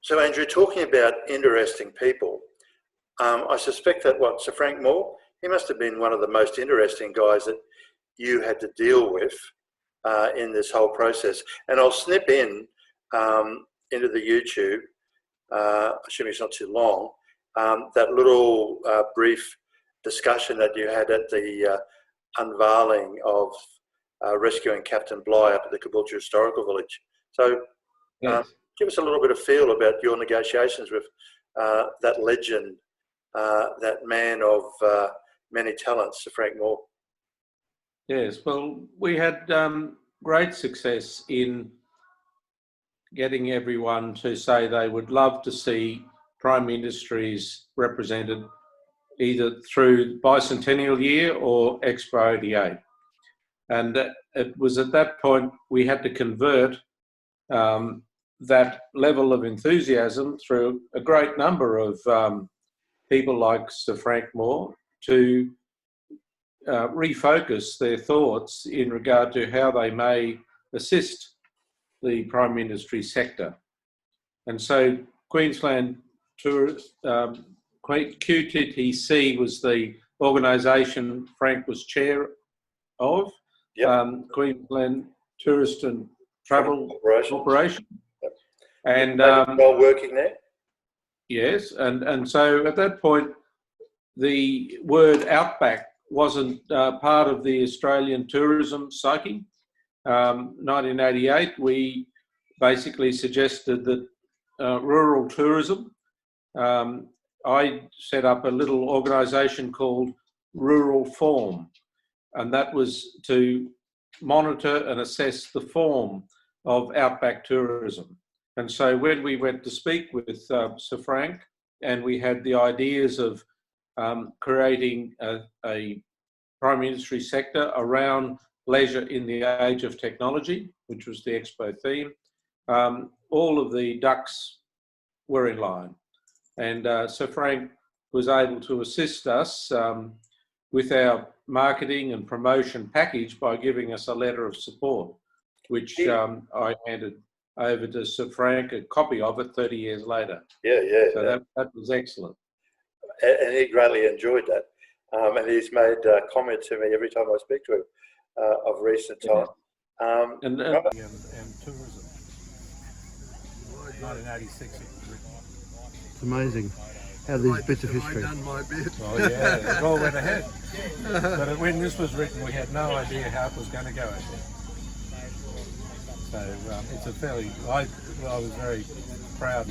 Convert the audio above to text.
So Andrew, talking about interesting people, I suspect that Sir Frank Moore, he must have been one of the most interesting guys that you had to deal with in this whole process. And I'll snip in into the YouTube, assuming it's not too long, that little brief discussion that you had at the unveiling of rescuing Captain Bligh up at the Caboolture Historical Village. So Yes. give us a little bit of feel about your negotiations with that legend, that man of many talents, Sir Frank Moore. Yes, well, we had great success in getting everyone to say they would love to see Primary Industries represented either through bicentennial year or Expo 88. And it was at that point we had to convert that level of enthusiasm through a great number of people like Sir Frank Moore to refocus their thoughts in regard to how they may assist the primary industry sector. And so Queensland QTTC was the organisation Frank was chair of. Yep. Queensland Tourist and Travel Corporation. Yep. And while working there? Yes, and so at that point, the word outback wasn't part of the Australian tourism psyche. 1988, we basically suggested that rural tourism. I set up a little organisation called Rural Form, and that was to monitor and assess the form of outback tourism. And so when we went to speak with Sir Frank, and we had the ideas of creating a primary industry sector around leisure in the age of technology, which was the Expo theme, all of the ducks were in line. And Sir Frank was able to assist us with our marketing and promotion package by giving us a letter of support, which I handed over to Sir Frank, a copy of it 30 years later. Yeah. So that was excellent. And he greatly enjoyed that. And he's made comment to me every time I speak to him of recent time. And tourism. 1986 it was written. It's amazing how these bits of history. Done my bit. Oh yeah, it all went ahead. But when this was written, we had no idea how it was going to go ahead. So it's a fairly, I was very proud.